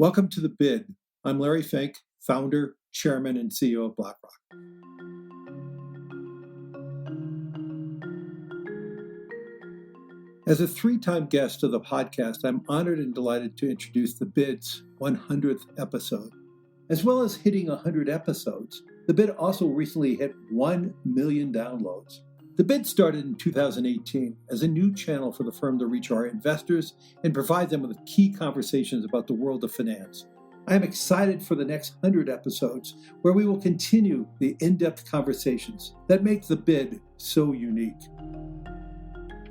Welcome to The Bid. I'm Larry Fink, founder, chairman, and CEO of BlackRock. As a three-time guest of the podcast, I'm honored and delighted to introduce The Bid's 100th episode. As well as hitting 100 episodes, The Bid also recently hit 1 million downloads. The Bid started in 2018 as a new channel for the firm to reach our investors and provide them with key conversations about the world of finance. I am excited for the next 100 episodes where we will continue the in-depth conversations that make The Bid so unique.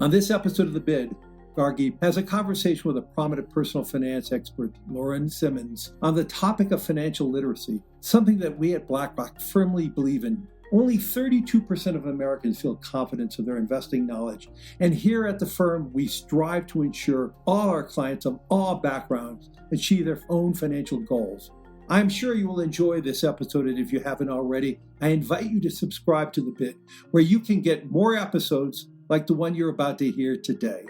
On this episode of The Bid, Gargi has a conversation with a prominent personal finance expert, Lauren Simmons, on the topic of financial literacy, something that we at BlackRock firmly believe in. Only 32% of Americans feel confidence in their investing knowledge, and here at the firm, we strive to ensure all our clients of all backgrounds achieve their own financial goals. I'm sure you will enjoy this episode, and if you haven't already, I invite you to subscribe to The Bid, where you can get more episodes like the one you're about to hear today.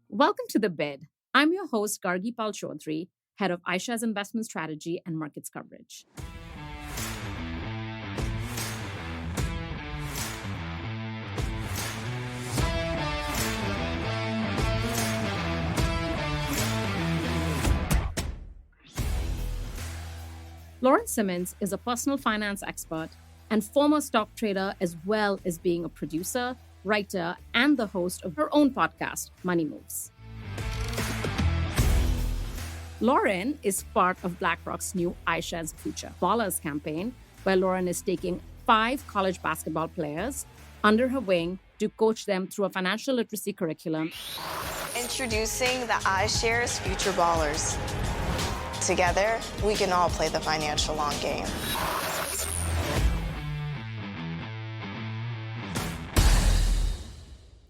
Welcome to The Bid. I'm your host, Gargi Pal Chaudhry, head of iShares Investment Strategy and Markets Coverage. Lauren Simmons is a personal finance expert and former stock trader, as well as being a producer, writer, and the host of her own podcast, Money Moves. Lauren is part of BlackRock's new iShares Future Ballers campaign, where Lauren is taking 5 college basketball players under her wing to coach them through a financial literacy curriculum. Introducing the iShares Future Ballers. Together, we can all play the financial long game.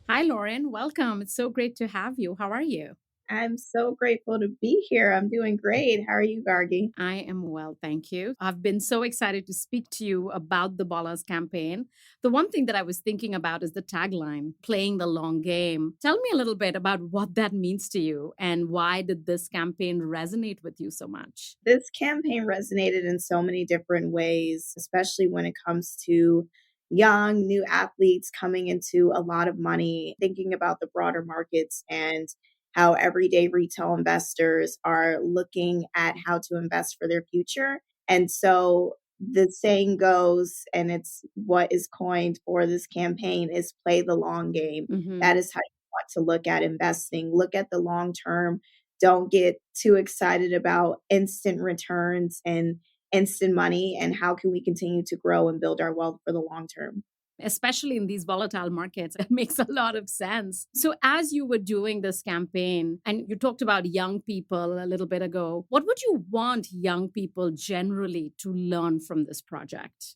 Hi, Lauren. Welcome. It's so great to have you. How are you? I'm so grateful to be here. I'm doing great. How are you, Gargi? I am well, thank you. I've been so excited to speak to you about the Ballers campaign. The one thing that I was thinking about is the tagline, playing the long game. Tell me a little bit about what that means to you and why did this campaign resonate with you so much? This campaign resonated in so many different ways, especially when it comes to young, new athletes coming into a lot of money, thinking about the broader markets and how everyday retail investors are looking at how to invest for their future. And so the saying goes, and it's what is coined for this campaign, is play the long game. Mm-hmm. That is how you want to look at investing. Look at the long term. Don't get too excited about instant returns and instant money. And how can we continue to grow and build our wealth for the long term? Especially in these volatile markets. It makes a lot of sense. So as you were doing this campaign, and you talked about young people a little bit ago, what would you want young people generally to learn from this project?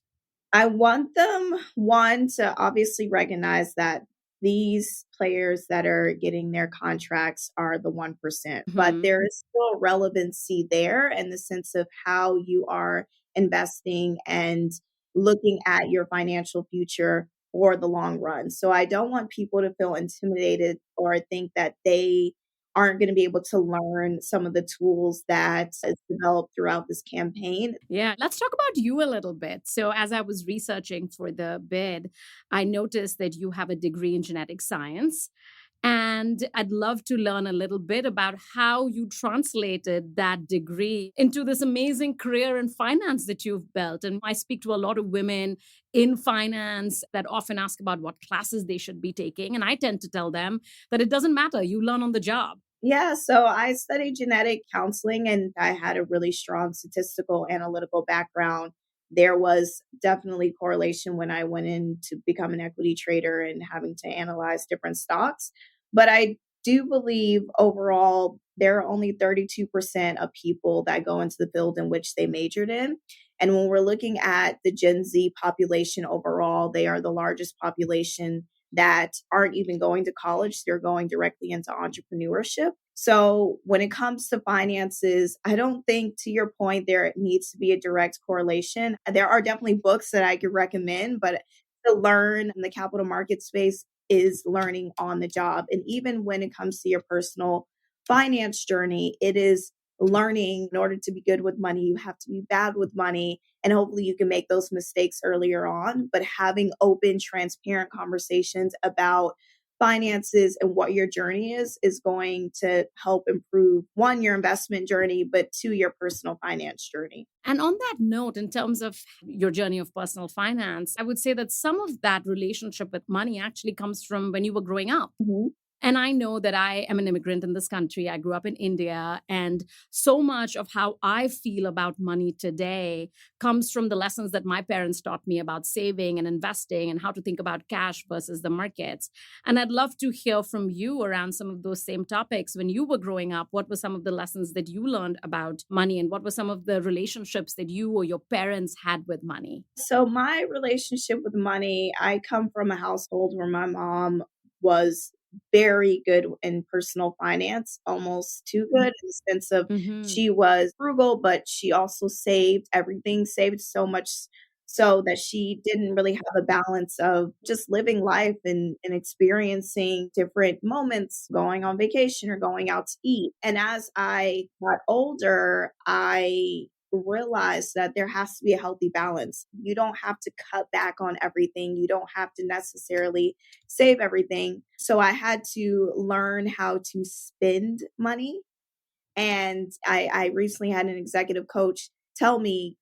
I want them, one, to obviously recognize that these players that are getting their contracts are the 1%, but there is still relevancy there in the sense of how you are investing and looking at your financial future for the long run. So I don't want people to feel intimidated or think that they aren't going to be able to learn some of the tools that is developed throughout this campaign. Yeah, let's talk about you a little bit. So as I was researching for the bid, I noticed that you have a degree in genetic science. And I'd love to learn a little bit about how you translated that degree into this amazing career in finance that you've built. And I speak to a lot of women in finance that often ask about what classes they should be taking. And I tend to tell them that it doesn't matter. You learn on the job. Yeah, so I studied genetic counseling and I had a really strong statistical analytical background. There was definitely correlation when I went in to become an equity trader and having to analyze different stocks. But I do believe overall, there are only 32% of people that go into the field in which they majored in. And when we're looking at the Gen Z population overall, they are the largest population that aren't even going to college. They're going directly into entrepreneurship. So when it comes to finances, I don't think, to your point, there needs to be a direct correlation. There are definitely books that I could recommend, but to learn in the capital market space, is learning on the job. And even when it comes to your personal finance journey, it is learning. In order to be good with money, you have to be bad with money. And hopefully you can make those mistakes earlier on. But having open, transparent conversations about finances and what your journey is going to help improve, one, your investment journey, but two, your personal finance journey. And on that note, in terms of your journey of personal finance, I would say that some of that relationship with money actually comes from when you were growing up. Mm-hmm. And I know that I am an immigrant in this country. I grew up in India. And so much of how I feel about money today comes from the lessons that my parents taught me about saving and investing and how to think about cash versus the markets. And I'd love to hear from you around some of those same topics. When you were growing up, what were some of the lessons that you learned about money? And what were some of the relationships that you or your parents had with money? So my relationship with money, I come from a household where my mom was very good in personal finance, almost too good in the sense of she was frugal, but she also saved everything, saved so much so that she didn't really have a balance of just living life and experiencing different moments, going on vacation or going out to eat. And as I got older, I realize that there has to be a healthy balance. You don't have to cut back on everything. You don't have to necessarily save everything. So I had to learn how to spend money. And I recently had an executive coach tell me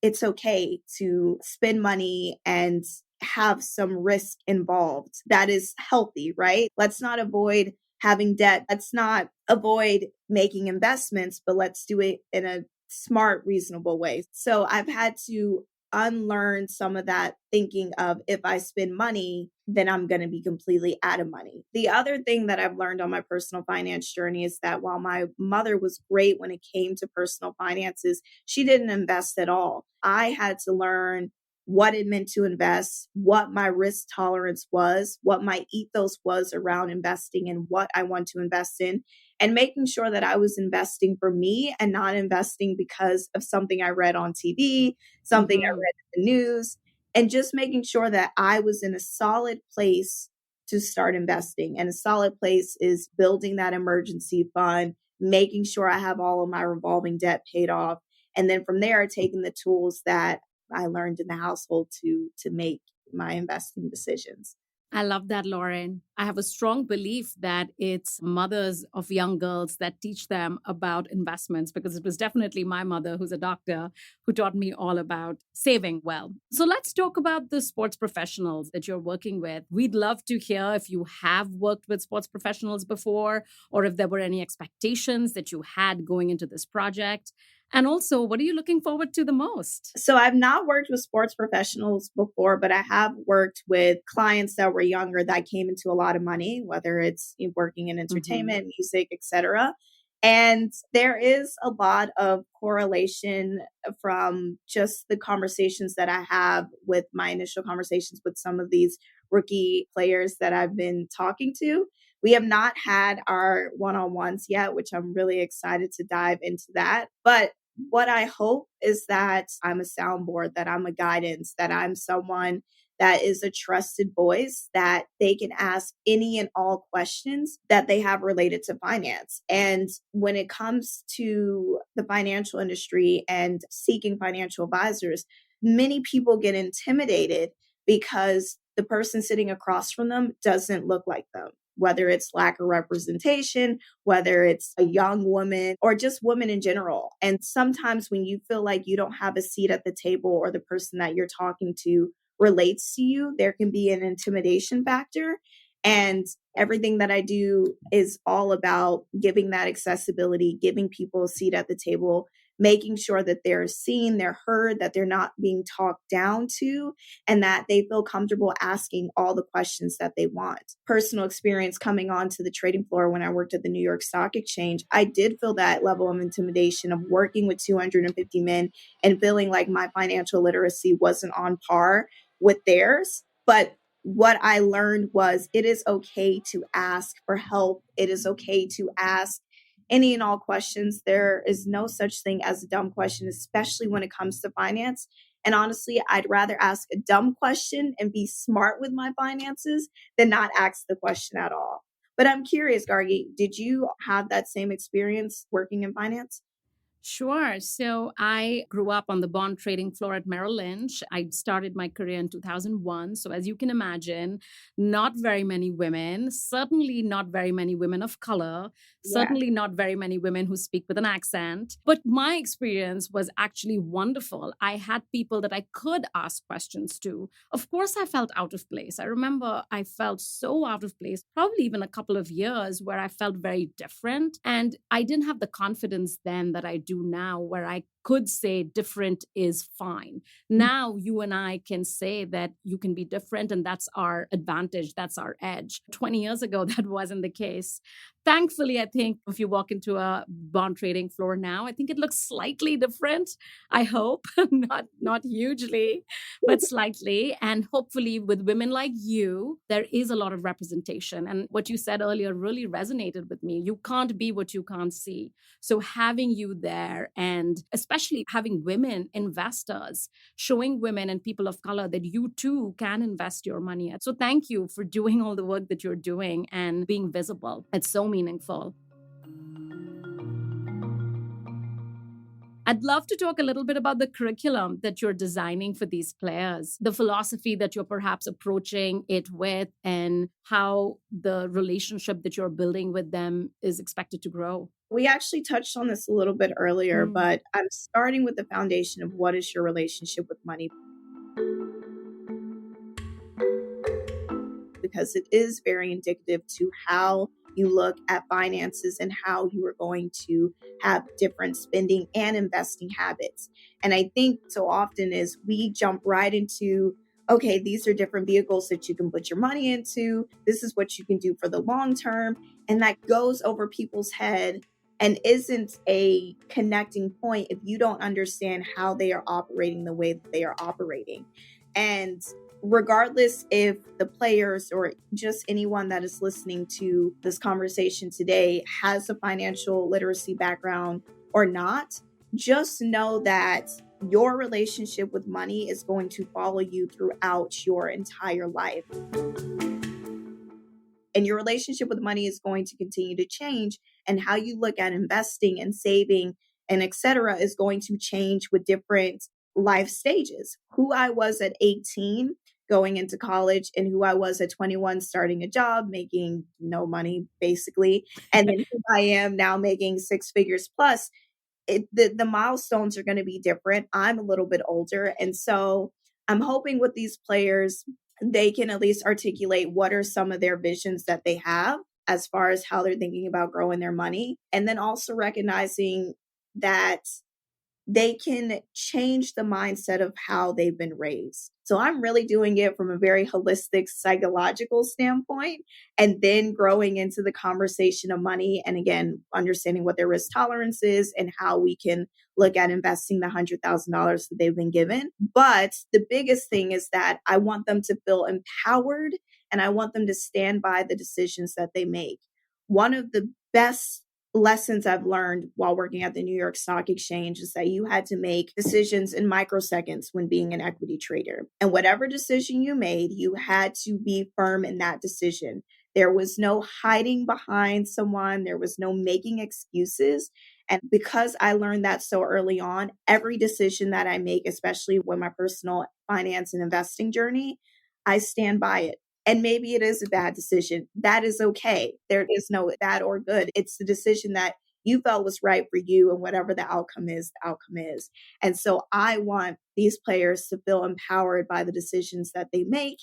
it's okay to spend money and have some risk involved. That is healthy, right? Let's not avoid having debt. Let's not avoid making investments, but let's do it in a smart, reasonable way. So I've had to unlearn some of that thinking of if I spend money, then I'm going to be completely out of money. The other thing that I've learned on my personal finance journey is that while my mother was great when it came to personal finances, she didn't invest at all. I had to learn what it meant to invest, what my risk tolerance was, what my ethos was around investing and what I want to invest in, and making sure that I was investing for me and not investing because of something I read on TV, something I read in the news, and just making sure that I was in a solid place to start investing. And a solid place is building that emergency fund, making sure I have all of my revolving debt paid off. And then from there, taking the tools that I learned in the household to make my investing decisions. I love that, Lauren. I have a strong belief that it's mothers of young girls that teach them about investments, because it was definitely my mother, who's a doctor, who taught me all about saving well. So let's talk about the sports professionals that you're working with. We'd love to hear if you have worked with sports professionals before, or if there were any expectations that you had going into this project. And also, what are you looking forward to the most? So I've not worked with sports professionals before, but I have worked with clients that were younger that came into a lot of money, whether it's working in entertainment, music, etc. And there is a lot of correlation from just the conversations that I have with my initial conversations with some of these rookie players that I've been talking to. We have not had our one-on-ones yet, which I'm really excited to dive into that. But what I hope is that I'm a soundboard, that I'm a guidance, that I'm someone that is a trusted voice, that they can ask any and all questions that they have related to finance. And when it comes to the financial industry and seeking financial advisors, many people get intimidated because the person sitting across from them doesn't look like them. Whether it's lack of representation, whether it's a young woman or just women in general. And sometimes when you feel like you don't have a seat at the table or the person that you're talking to relates to you, there can be an intimidation factor. And everything that I do is all about giving that accessibility, giving people a seat at the table, making sure that they're seen, they're heard, that they're not being talked down to, and that they feel comfortable asking all the questions that they want. Personal experience coming onto the trading floor when I worked at the New York Stock Exchange, I did feel that level of intimidation of working with 250 men and feeling like my financial literacy wasn't on par with theirs. But what I learned was it is okay to ask for help. It is okay to ask any and all questions. There is no such thing as a dumb question, especially when it comes to finance. And honestly, I'd rather ask a dumb question and be smart with my finances than not ask the question at all. But I'm curious, Gargi, did you have that same experience working in finance? Sure. So I grew up on the bond trading floor at Merrill Lynch. I started my career in 2001. So, as you can imagine, not very many women, certainly not very many women of color, Yeah. certainly not very many women who speak with an accent. But my experience was actually wonderful. I had people that I could ask questions to. Of course, I felt out of place. I remember I felt so out of place, probably even a couple of years where I felt very different. And I didn't have the confidence then that I do now, where I could say different is fine. Now you and I can say that you can be different, and that's our advantage, that's our edge. 20 years ago, that wasn't the case. Thankfully, I think if you walk into a bond trading floor now, I think it looks slightly different. I hope, not hugely, but slightly. And hopefully, with women like you, there is a lot of representation. And what you said earlier really resonated with me. You can't be what you can't see. So having you there, and especially having women investors, showing women and people of color that you too can invest your money. So thank you for doing all the work that you're doing and being visible. It's so meaningful. I'd love to talk a little bit about the curriculum that you're designing for these players, the philosophy that you're perhaps approaching it with, and how the relationship that you're building with them is expected to grow. We actually touched on this a little bit earlier, but I'm starting with the foundation of what is your relationship with money? Because it is very indicative to how you look at finances and how you are going to have different spending and investing habits. And I think so often is we jump right into, okay, these are different vehicles that you can put your money into. This is what you can do for the long term. And that goes over people's head and isn't a connecting point if you don't understand how they are operating the way that they are operating. And regardless if the players or just anyone that is listening to this conversation today has a financial literacy background or not, just know that your relationship with money is going to follow you throughout your entire life. And your relationship with money is going to continue to change, and how you look at investing and saving and etc. is going to change with different life stages. Who I was at 18 going into college and who I was at 21 starting a job, making no money basically, and then who I am now making six figures plus, the milestones are going to be different. I'm a little bit older. And so I'm hoping with these players, they can at least articulate what are some of their visions that they have as far as how they're thinking about growing their money. And then also recognizing that they can change the mindset of how they've been raised. So I'm really doing it from a very holistic psychological standpoint, and then growing into the conversation of money. And again, understanding what their risk tolerance is and how we can look at investing the $100,000 that they've been given. But the biggest thing is that I want them to feel empowered, and I want them to stand by the decisions that they make. One of the best lessons I've learned while working at the New York Stock Exchange is that you had to make decisions in microseconds when being an equity trader. And whatever decision you made, you had to be firm in that decision. There was no hiding behind someone. There was no making excuses. And because I learned that so early on, every decision that I make, especially with my personal finance and investing journey, I stand by it. And maybe it is a bad decision. That is okay. There is no bad or good. It's the decision that you felt was right for you, and whatever the outcome is, the outcome is. And so I want these players to feel empowered by the decisions that they make.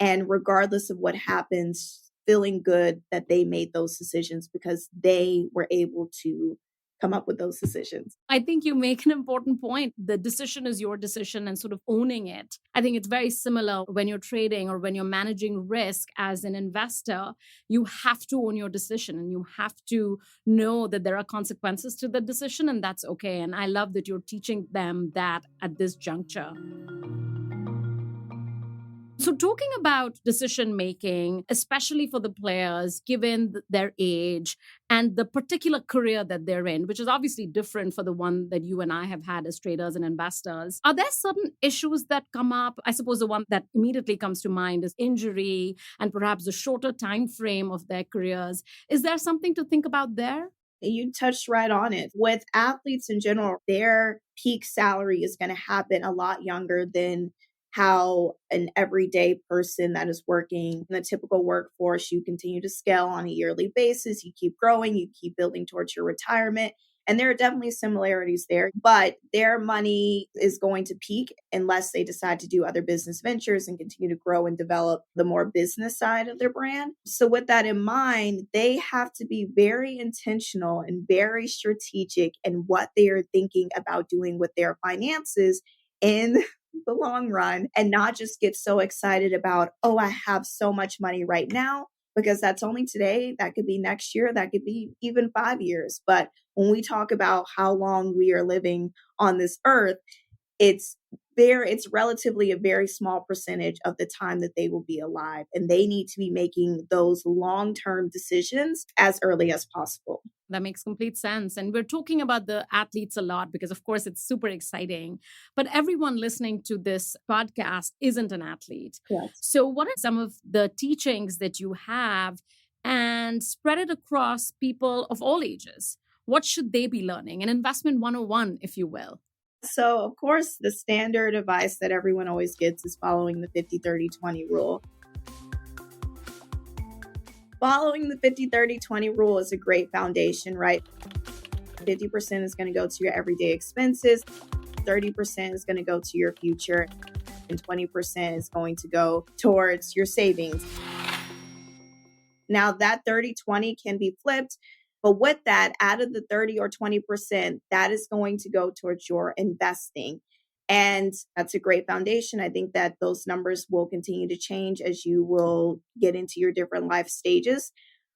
And regardless of what happens, feeling good that they made those decisions because they were able to come up with those decisions. I think you make an important point. The decision is your decision, and sort of owning it. I think it's very similar when you're trading or when you're managing risk as an investor. You have to own your decision, and you have to know that there are consequences to the decision, and that's okay. And I love that you're teaching them that at this juncture. So, talking about decision making, especially for the players, given their age and the particular career that they're in, which is obviously different for the one that you and I have had as traders and investors, are there certain issues that come up? I suppose the one that immediately comes to mind is injury and perhaps the shorter time frame of their careers. Is there something to think about there? You touched right on it. With athletes in general, their peak salary is going to happen a lot younger than how an everyday person that is working in the typical workforce, you continue to scale on a yearly basis, you keep growing, you keep building towards your retirement. And there are definitely similarities there, but their money is going to peak unless they decide to do other business ventures and continue to grow and develop the more business side of their brand. So with that in mind, they have to be very intentional and very strategic in what they are thinking about doing with their finances in the long run, and not just get so excited about, oh, I have so much money right now, because that's only today. That could be next year. That could be even 5 years. But when we talk about how long we are living on this earth, it's relatively a very small percentage of the time that they will be alive. And they need to be making those long-term decisions as early as possible. That makes complete sense. And we're talking about the athletes a lot because, of course, it's super exciting. But everyone listening to this podcast isn't an athlete. Yes. So what are some of the teachings that you have and spread it across people of all ages? What should they be learning? An investment 101, if you will. So, of course, the standard advice that everyone always gets is following the 50-30-20 rule. Following the 50-30-20 rule is a great foundation, right? 50% is going to go to your everyday expenses, 30% is going to go to your future, and 20% is going to go towards your savings. Now, that 30-20 can be flipped. But with that, out of the 30 or 20%, that is going to go towards your investing. And that's a great foundation. I think that those numbers will continue to change as you will get into your different life stages.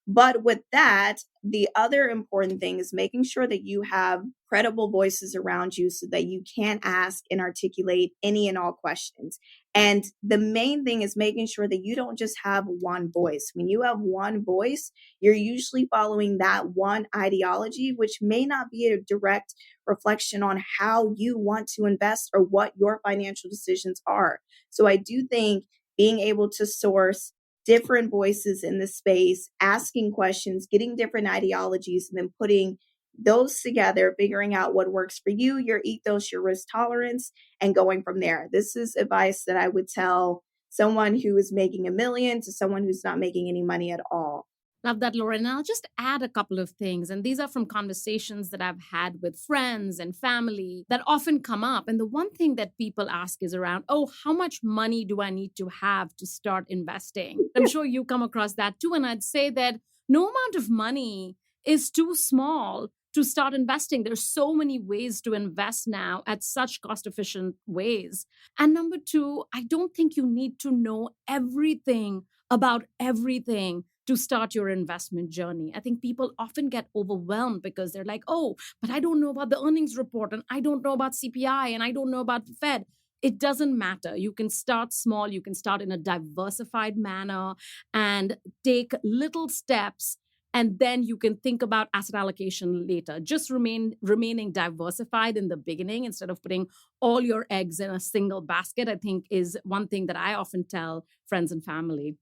But with that, the other important thing is making sure that you have credible voices around you so that you can ask and articulate any and all questions. And the main thing is making sure that you don't just have one voice. When you have one voice, you're usually following that one ideology, which may not be a direct reflection on how you want to invest or what your financial decisions are. So I do think being able to source different voices in the space, asking questions, getting different ideologies, and then putting those together, figuring out what works for you, your ethos, your risk tolerance, and going from there. This is advice that I would tell someone who is making $1 million to someone who's not making any money at all. Love that, Lauren. And I'll just add a couple of things. And these are from conversations that I've had with friends and family that often come up. And the one thing that people ask is around, oh, how much money do I need to have to start investing? I'm sure you come across that too. And I'd say that no amount of money is too small to start investing. There's so many ways to invest now at such cost-efficient ways. And number two, I don't think you need to know everything about everything to start your investment journey. I think people often get overwhelmed because they're like, oh, but I don't know about the earnings report, and I don't know about CPI, and I don't know about the Fed. It doesn't matter. You can start small. You can start in a diversified manner and take little steps. And then you can think about asset allocation later. Just remaining diversified in the beginning instead of putting all your eggs in a single basket, I think is one thing that I often tell friends and family.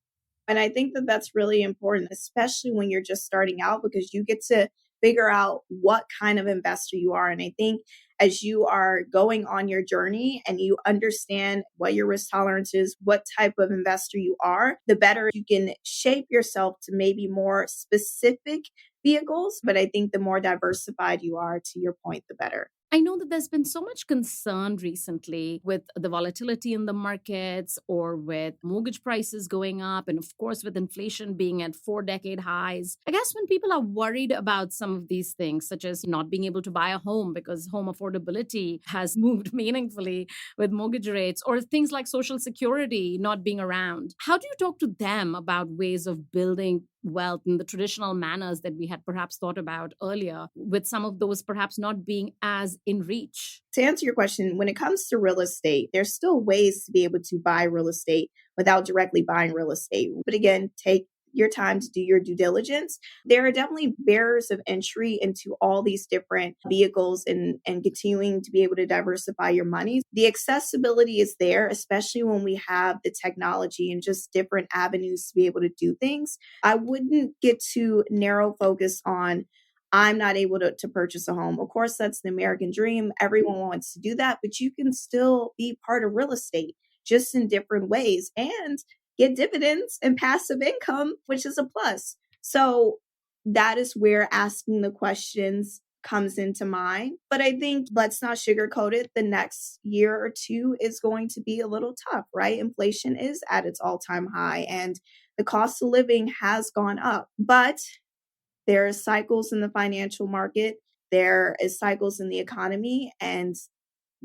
And I think that that's really important, especially when you're just starting out, because you get to figure out what kind of investor you are. And I think as you are going on your journey and you understand what your risk tolerance is, what type of investor you are, the better you can shape yourself to maybe more specific vehicles. But I think the more diversified you are, to your point, the better. I know that there's been so much concern recently with the volatility in the markets or with mortgage prices going up. And of course, with inflation being at 4-decade highs. I guess when people are worried about some of these things, such as not being able to buy a home because home affordability has moved meaningfully with mortgage rates, or things like Social Security not being around, how do you talk to them about ways of building wealth in the traditional manners that we had perhaps thought about earlier, with some of those perhaps not being as in reach? To answer your question, when it comes to real estate, there's still ways to be able to buy real estate without directly buying real estate. But again, take your time to do your due diligence. There are definitely barriers of entry into all these different vehicles and continuing to be able to diversify your money. The accessibility is there, especially when we have the technology and just different avenues to be able to do things. I wouldn't get too narrow focus on I'm not able to purchase a home. Of course, that's the American dream. Everyone wants to do that, but you can still be part of real estate just in different ways and get dividends and passive income, which is a plus. So that is where asking the questions comes into mind. But I think let's not sugarcoat it. The next year or two is going to be a little tough, right? Inflation is at its all-time high and the cost of living has gone up. But there are cycles in the financial market. There is cycles in the economy. And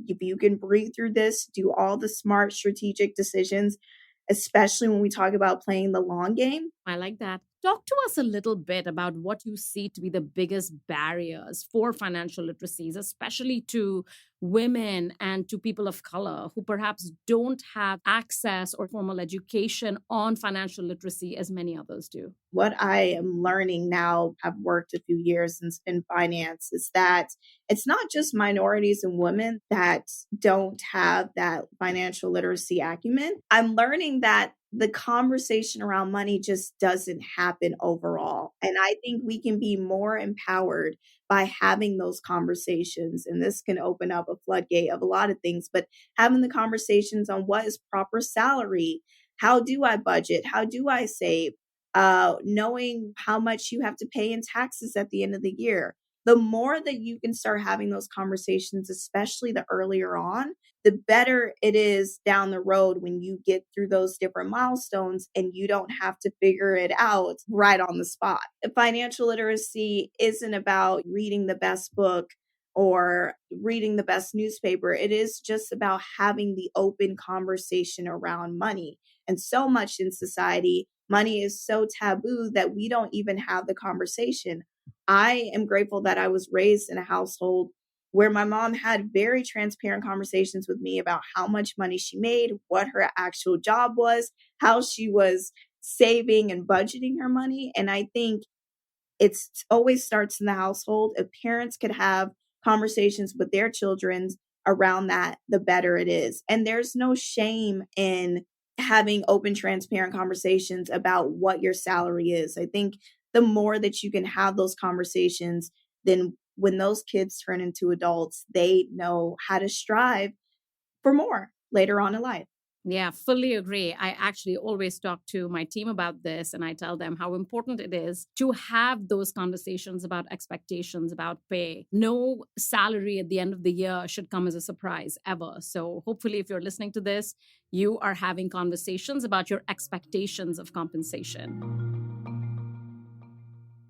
if you can breathe through this, do all the smart strategic decisions, especially when we talk about playing the long game. I like that. Talk to us a little bit about what you see to be the biggest barriers for financial literacies, especially to women and to people of color who perhaps don't have access or formal education on financial literacy as many others do. What I am learning now, I've worked a few years in finance, is that it's not just minorities and women that don't have that financial literacy acumen. I'm learning that the conversation around money just doesn't happen overall. And I think we can be more empowered by having those conversations. And this can open up a floodgate of a lot of things, but having the conversations on what is proper salary, how do I budget, how do I save, knowing how much you have to pay in taxes at the end of the year. The more that you can start having those conversations, especially the earlier on, the better it is down the road when you get through those different milestones and you don't have to figure it out right on the spot. Financial literacy isn't about reading the best book or reading the best newspaper. It is just about having the open conversation around money. And so much in society, money is so taboo that we don't even have the conversation. I am grateful that I was raised in a household where my mom had very transparent conversations with me about how much money she made, what her actual job was, how she was saving and budgeting her money. And I think it always starts in the household. If parents could have conversations with their children around that, the better it is. And there's no shame in having open, transparent conversations about what your salary is. I think the more that you can have those conversations, then when those kids turn into adults, they know how to strive for more later on in life. Yeah, fully agree. I actually always talk to my team about this and I tell them how important it is to have those conversations about expectations, about pay. No salary at the end of the year should come as a surprise ever. So hopefully, if you're listening to this, you are having conversations about your expectations of compensation.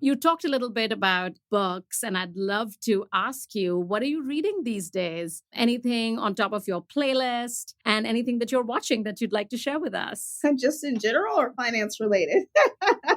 You talked a little bit about books, and I'd love to ask you, what are you reading these days? Anything on top of your playlist and anything that you're watching that you'd like to share with us? Just in general or finance related?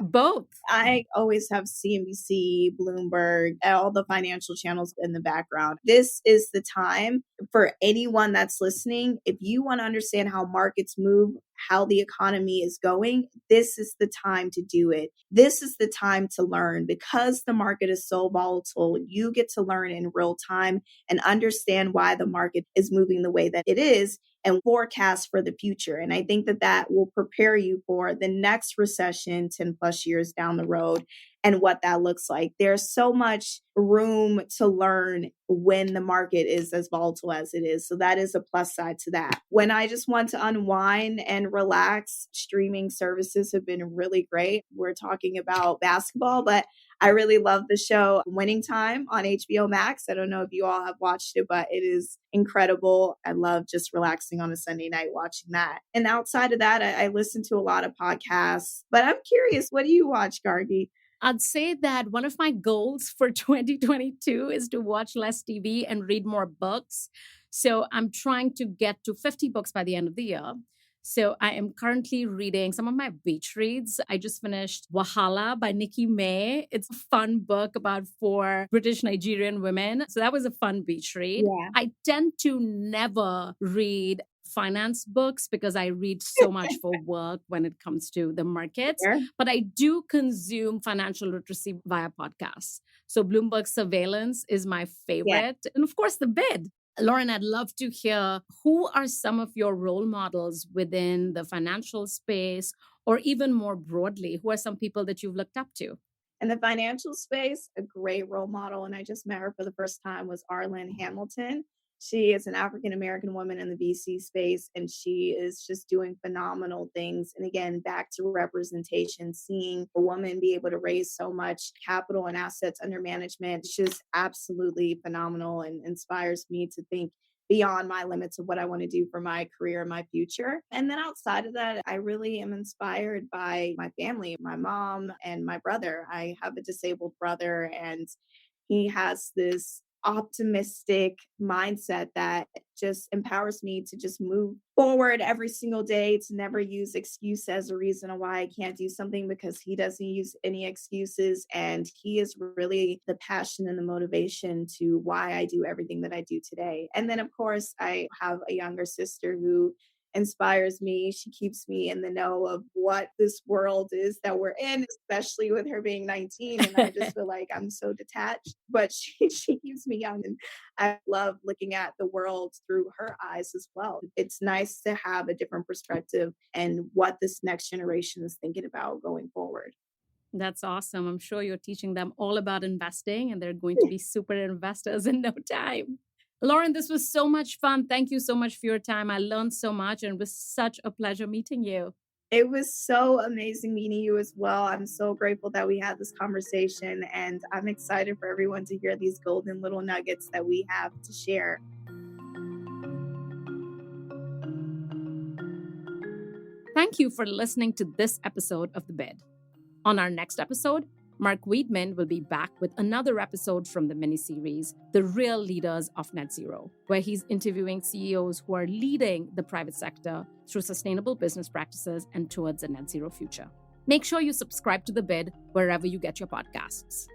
Both. I always have CNBC, Bloomberg, all the financial channels in the background. This is the time for anyone that's listening. If you want to understand how markets move, how the economy is going, this is the time to do it. This is the time to learn. Because the market is so volatile, you get to learn in real time and understand why the market is moving the way that it is and forecast for the future. And I think that that will prepare you for the next recession 10 plus years down the road and what that looks like. There's so much room to learn when the market is as volatile as it is. So that is a plus side to that. When I just want to unwind and relax, streaming services have been really great. We're talking about basketball, but I really love the show Winning Time on HBO Max. I don't know if you all have watched it, but it is incredible. I love just relaxing on a Sunday night watching that. And outside of that, I listen to a lot of podcasts. But I'm curious, what do you watch, Gargi? I'd say that one of my goals for 2022 is to watch less TV and read more books. So I'm trying to get to 50 books by the end of the year. So I am currently reading some of my beach reads. I just finished Wahala by Nikki May. It's a fun book about 4 British Nigerian women. So that was a fun beach read. Yeah. I tend to never read finance books because I read so much for work when it comes to the markets. Sure. But I do consume financial literacy via podcasts. So Bloomberg Surveillance is my favorite. And of course, The Bid. Lauren, I'd love to hear who are some of your role models within the financial space, or even more broadly, who are some people that you've looked up to? In the financial space, a great role model, and I just met her for the first time, was Arlen Hamilton. She is an African American woman in the VC space, and she is just doing phenomenal things. And again, back to representation, seeing a woman be able to raise so much capital and assets under management, it's just absolutely phenomenal and inspires me to think beyond my limits of what I want to do for my career and my future. And then outside of that, I really am inspired by my family, my mom and my brother. I have a disabled brother, and he has this optimistic mindset that just empowers me to just move forward every single day, to never use excuse as a reason why I can't do something, because he doesn't use any excuses. And he is really the passion and the motivation to why I do everything that I do today. And then, of course, I have a younger sister who inspires me. She keeps me in the know of what this world is that we're in, especially with her being 19. And I just feel like I'm so detached, but she keeps me young. And I love looking at the world through her eyes as well. It's nice to have a different perspective and what this next generation is thinking about going forward. That's awesome. I'm sure you're teaching them all about investing, and they're going to be super investors in no time. Lauren, this was so much fun. Thank you so much for your time. I learned so much, and it was such a pleasure meeting you. It was so amazing meeting you as well. I'm so grateful that we had this conversation, and I'm excited for everyone to hear these golden little nuggets that we have to share. Thank you for listening to this episode of The Bid. On our next episode, Mark Wiedman will be back with another episode from the miniseries, The Real Leaders of Net Zero, where he's interviewing CEOs who are leading the private sector through sustainable business practices and towards a net zero future. Make sure you subscribe to The Bid wherever you get your podcasts.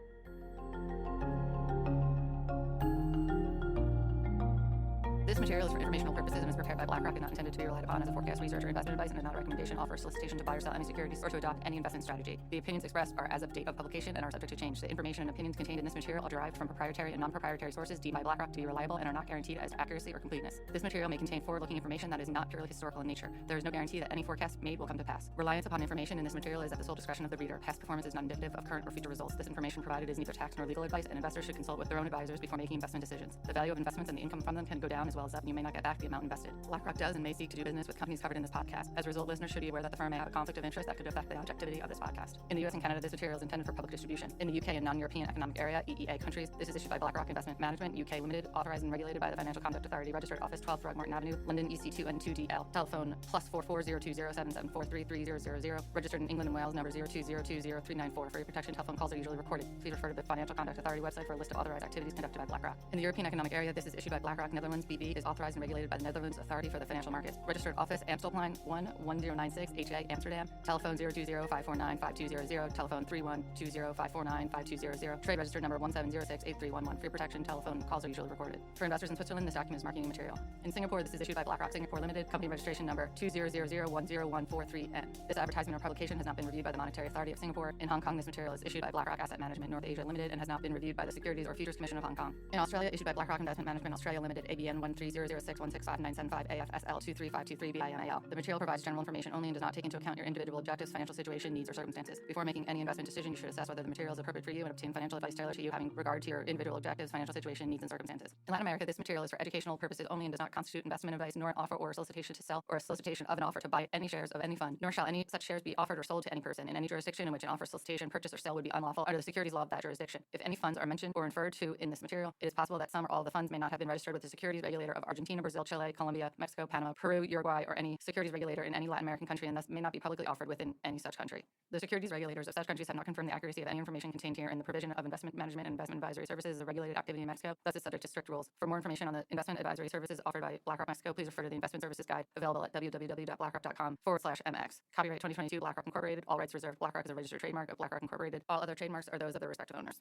This material is for informational purposes and is prepared by BlackRock and not intended to be relied upon as a forecast, research, or investment advice, and is not a recommendation, offer, solicitation to buy or sell any securities or to adopt any investment strategy. The opinions expressed are as of date of publication and are subject to change. The information and opinions contained in this material are derived from proprietary and non-proprietary sources deemed by BlackRock to be reliable and are not guaranteed as to accuracy or completeness. This material may contain forward-looking information that is not purely historical in nature. There is no guarantee that any forecast made will come to pass. Reliance upon information in this material is at the sole discretion of the reader. Past performance is not indicative of current or future results. This information provided is neither tax nor legal advice, and investors should consult with their own advisors before making investment decisions. The value of investments and the income from them can go down as well as up, and you may not get back the amount invested. BlackRock does and may seek to do business with companies covered in this podcast. As a result, listeners should be aware that the firm may have a conflict of interest that could affect the objectivity of this podcast. In the US and Canada, this material is intended for public distribution. In the UK and non-European Economic Area (EEA) countries, this is issued by BlackRock Investment Management UK Limited, authorized and regulated by the Financial Conduct Authority, registered office 12 Throgmorton Avenue, London EC2N2DL. Telephone +44020774330000. Registered in England and Wales, number 02020394. For your protection, telephone calls are usually recorded. Please refer to the Financial Conduct Authority website for a list of authorized activities conducted by BlackRock. In the European Economic Area, this is issued by BlackRock Netherlands BV, is authorized and regulated by the Netherlands Authority for the Financial Markets. Registered office Amstelplein 11096 HA Amsterdam. Telephone 020-549-5200. Telephone 3120-549-5200. Trade registered number 17068311. For your protection, telephone calls are usually recorded. For investors in Switzerland, this document is marketing material. In Singapore, this is issued by BlackRock Singapore Limited, company registration number 200010143N. This advertisement or publication has not been reviewed by the Monetary Authority of Singapore. In Hong Kong, this material is issued by BlackRock Asset Management North Asia Limited and has not been reviewed by the Securities or Futures Commission of Hong Kong. In Australia, issued by BlackRock Investment Management Australia Limited, ABN 13006165975 AFSL 23523 BIMAL. The material provides general information only and does not take into account your individual objectives, financial situation, needs, or circumstances. Before making any investment decision, you should assess whether the material is appropriate for you and obtain financial advice tailored to you, having regard to your individual objectives, financial situation, needs, and circumstances. In Latin America, this material is for educational purposes only and does not constitute investment advice, nor an offer or a solicitation to sell or a solicitation of an offer to buy any shares of any fund, nor shall any such shares be offered or sold to any person in any jurisdiction in which an offer, solicitation, purchase, or sale would be unlawful under the securities law of that jurisdiction. If any funds are mentioned or inferred to in this material, it is possible that some or all of the funds may not have been registered with the securities regulator of Argentina, Brazil, Chile, Chile, Colombia, Mexico, Panama, Peru, Uruguay, or any securities regulator in any Latin American country, and thus may not be publicly offered within any such country. The securities regulators of such countries have not confirmed the accuracy of any information contained here, and the provision of investment management and investment advisory services is a regulated activity in Mexico, thus is subject to strict rules. For more information on the investment advisory services offered by BlackRock Mexico, please refer to the Investment Services Guide available at www.blackrock.com/MX. Copyright 2022 BlackRock Incorporated. All rights reserved. BlackRock is a registered trademark of BlackRock Incorporated. All other trademarks are those of their respective owners.